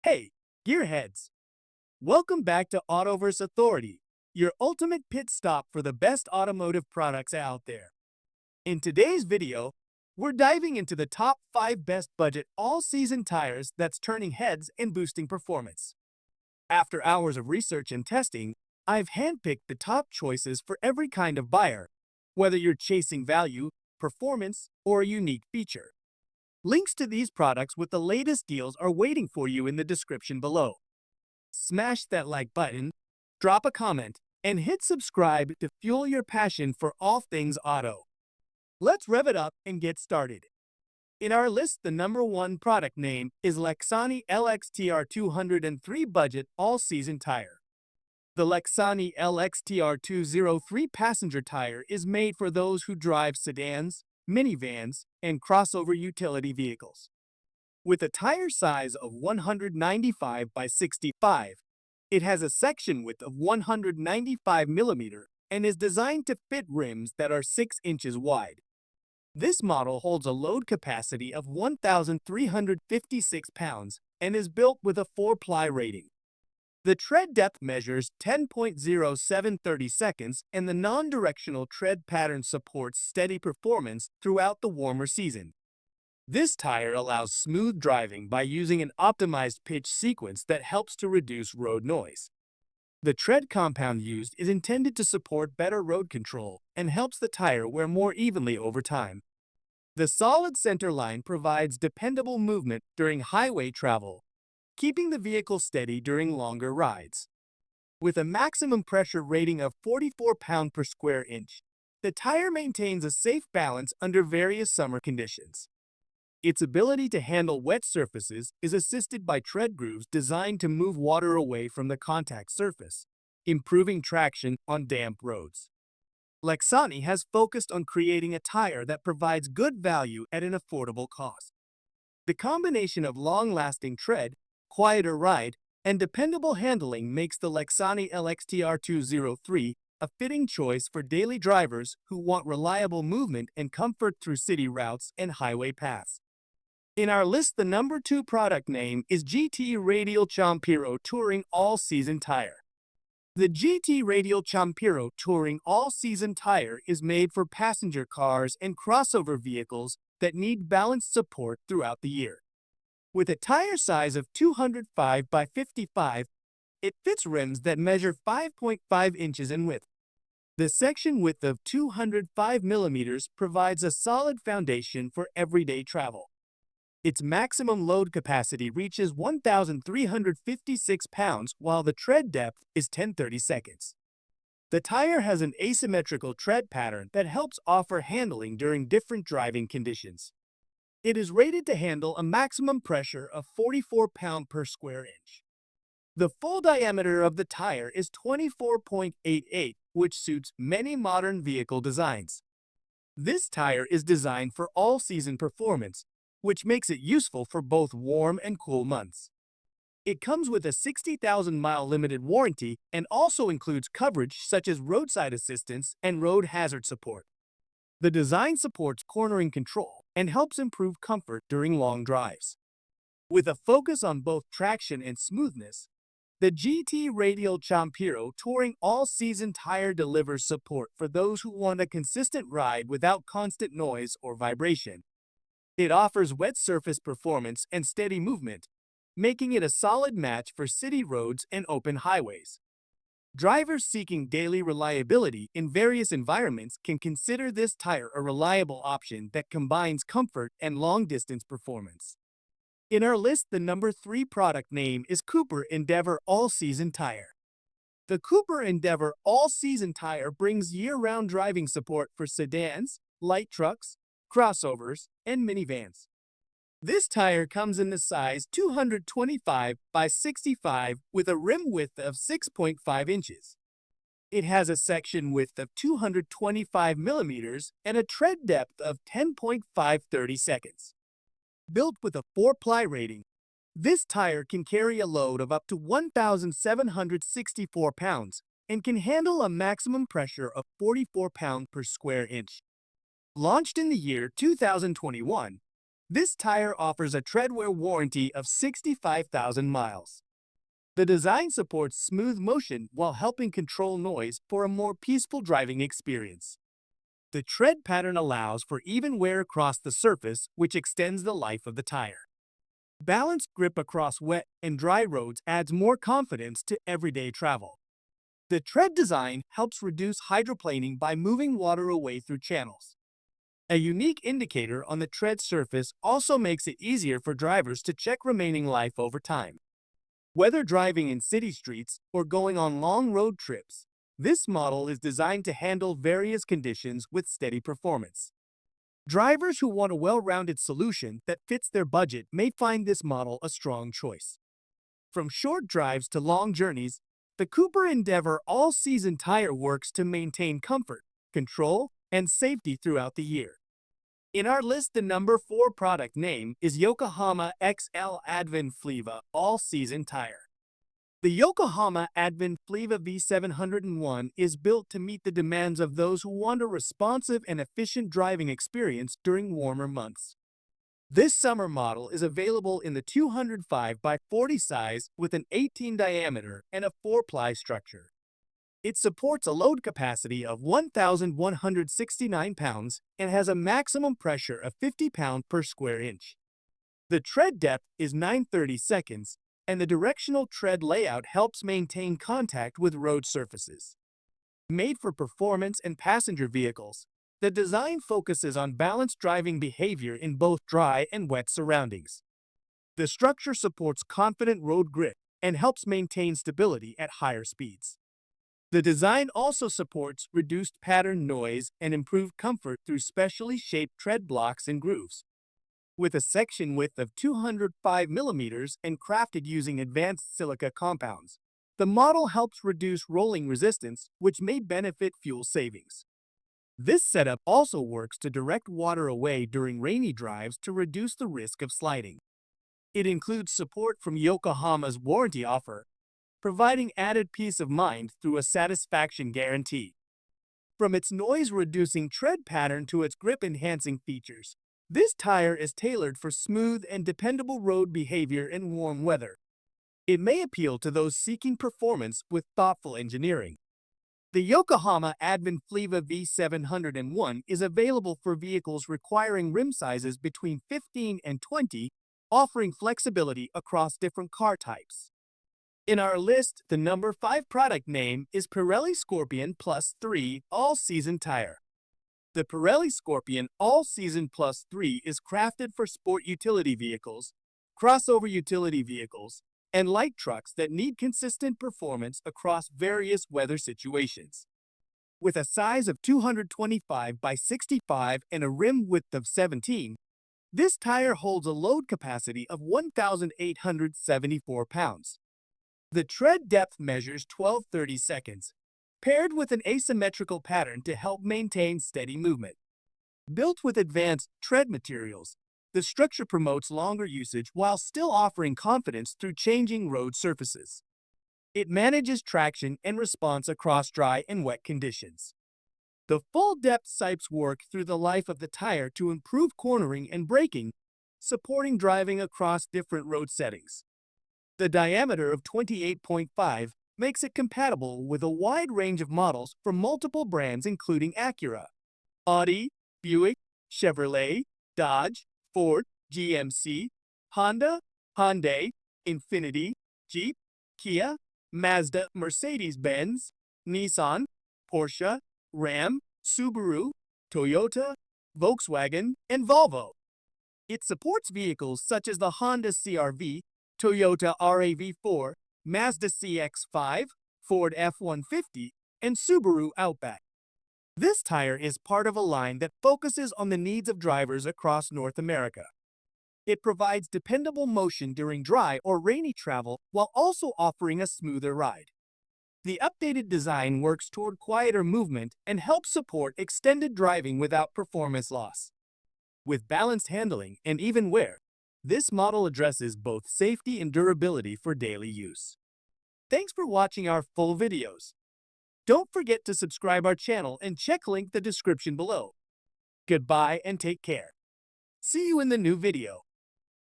Hey, gearheads! Welcome back to Autoverse Authority, your ultimate pit stop for the best automotive products out there. In today's video, we're diving into the top 5 best budget all-season tires that's turning heads and boosting performance. After hours of research and testing, I've handpicked the top choices for every kind of buyer, whether you're chasing value, performance, or a unique feature. Links to these products with the latest deals are waiting for you in the description below. Smash that like button, drop a comment, and hit subscribe to fuel your passion for all things auto. Let's rev it up and get started. In our list, the number 1 product name is Lexani LXTR 203 Budget All-Season Tire. The Lexani LXTR 203 passenger tire is made for those who drive sedans, minivans, and crossover utility vehicles. With a tire size of 195 by 65, it has a section width of 195 mm and is designed to fit rims that are 6 inches wide. This model holds a load capacity of 1,356 pounds and is built with a 4-ply rating. The tread depth measures 10.0730 seconds, and the non-directional tread pattern supports steady performance throughout the warmer season. This tire allows smooth driving by using an optimized pitch sequence that helps to reduce road noise. The tread compound used is intended to support better road control and helps the tire wear more evenly over time. The solid center line provides dependable movement during highway travel, keeping the vehicle steady during longer rides. With a maximum pressure rating of 44 pounds per square inch, the tire maintains a safe balance under various summer conditions. Its ability to handle wet surfaces is assisted by tread grooves designed to move water away from the contact surface, improving traction on damp roads. Lexani has focused on creating a tire that provides good value at an affordable cost. The combination of long-lasting tread, quieter ride, and dependable handling makes the Lexani LXTR 203 a fitting choice for daily drivers who want reliable movement and comfort through city routes and highway paths. In our list, the number 2 product name is GT Radial Champiro Touring All-Season Tire. The GT Radial Champiro Touring All-Season Tire is made for passenger cars and crossover vehicles that need balanced support throughout the year. With a tire size of 205 by 55, it fits rims that measure 5.5 inches in width. The section width of 205 mm provides a solid foundation for everyday travel. Its maximum load capacity reaches 1,356 pounds, while the tread depth is 1030 seconds. The tire has an asymmetrical tread pattern that helps offer handling during different driving conditions. It is rated to handle a maximum pressure of 44 pounds per square inch. The full diameter of the tire is 24.88, which suits many modern vehicle designs. This tire is designed for all-season performance, which makes it useful for both warm and cool months. It comes with a 60,000-mile limited warranty and also includes coverage such as roadside assistance and road hazard support. The design supports cornering control and helps improve comfort during long drives. With a focus on both traction and smoothness, the GT Radial Champiro Touring All-Season Tire delivers support for those who want a consistent ride without constant noise or vibration. It offers wet surface performance and steady movement, making it a solid match for city roads and open highways. Drivers seeking daily reliability in various environments can consider this tire a reliable option that combines comfort and long-distance performance. In our list, the number 3 product name is Cooper Endeavor All-Season Tire. The Cooper Endeavor All-Season Tire brings year-round driving support for sedans, light trucks, crossovers, and minivans. This tire comes in the size 225 by 65 with a rim width of 6.5 inches. It has a section width of 225 mm and a tread depth of 10.530 seconds. Built with a 4-ply rating, this tire can carry a load of up to 1,764 pounds and can handle a maximum pressure of 44 pounds per square inch. Launched in the year 2021, This tire offers a treadwear warranty of 65,000 miles. The design supports smooth motion while helping control noise for a more peaceful driving experience. The tread pattern allows for even wear across the surface, which extends the life of the tire. Balanced grip across wet and dry roads adds more confidence to everyday travel. The tread design helps reduce hydroplaning by moving water away through channels. A unique indicator on the tread surface also makes it easier for drivers to check remaining life over time. Whether driving in city streets or going on long road trips, this model is designed to handle various conditions with steady performance. Drivers who want a well-rounded solution that fits their budget may find this model a strong choice. From short drives to long journeys, the Cooper Endeavor all-season tire works to maintain comfort, control, and safety throughout the year. In our list, the number 4 product name is Yokohama XL ADVAN FLEVA all-season tire. The Yokohama ADVAN FLEVA V701 is built to meet the demands of those who want a responsive and efficient driving experience during warmer months. This summer model is available in the 205 by 40 size with an 18 diameter and a 4-ply structure. It supports a load capacity of 1,169 pounds and has a maximum pressure of 50 pounds per square inch. The tread depth is 930 seconds, and the directional tread layout helps maintain contact with road surfaces. Made for performance and passenger vehicles, the design focuses on balanced driving behavior in both dry and wet surroundings. The structure supports confident road grip and helps maintain stability at higher speeds. The design also supports reduced pattern noise and improved comfort through specially shaped tread blocks and grooves. With a section width of 205 millimeters and crafted using advanced silica compounds, the model helps reduce rolling resistance, which may benefit fuel savings. This setup also works to direct water away during rainy drives to reduce the risk of sliding. It includes support from Yokohama's warranty offer, providing added peace of mind through a satisfaction guarantee. From its noise-reducing tread pattern to its grip-enhancing features, this tire is tailored for smooth and dependable road behavior in warm weather. It may appeal to those seeking performance with thoughtful engineering. The Yokohama ADVAN FLEVA V701 is available for vehicles requiring rim sizes between 15 and 20, offering flexibility across different car types. In our list, the number 5 product name is Pirelli Scorpion Plus 3 all-season tire. The Pirelli Scorpion All-Season Plus 3 is crafted for sport utility vehicles, crossover utility vehicles, and light trucks that need consistent performance across various weather situations. With a size of 225 by 65 and a rim width of 17, this tire holds a load capacity of 1,874 pounds. The tread depth measures 1230 seconds, paired with an asymmetrical pattern to help maintain steady movement. Built with advanced tread materials, the structure promotes longer usage while still offering confidence through changing road surfaces. It manages traction and response across dry and wet conditions. The full-depth sipes work through the life of the tire to improve cornering and braking, supporting driving across different road settings. The diameter of 28.5 makes it compatible with a wide range of models from multiple brands including Acura, Audi, Buick, Chevrolet, Dodge, Ford, GMC, Honda, Hyundai, Infiniti, Jeep, Kia, Mazda, Mercedes-Benz, Nissan, Porsche, Ram, Subaru, Toyota, Volkswagen, and Volvo. It supports vehicles such as the Honda CR-V, Toyota RAV4, Mazda CX-5, Ford F-150, and Subaru Outback. This tire is part of a line that focuses on the needs of drivers across North America. It provides dependable motion during dry or rainy travel while also offering a smoother ride. The updated design works toward quieter movement and helps support extended driving without performance loss. With balanced handling and even wear, this model addresses both safety and durability for daily use. Thanks for watching our full videos. Don't forget to subscribe our channel and check link the description below. Goodbye and take care. See you in the new video.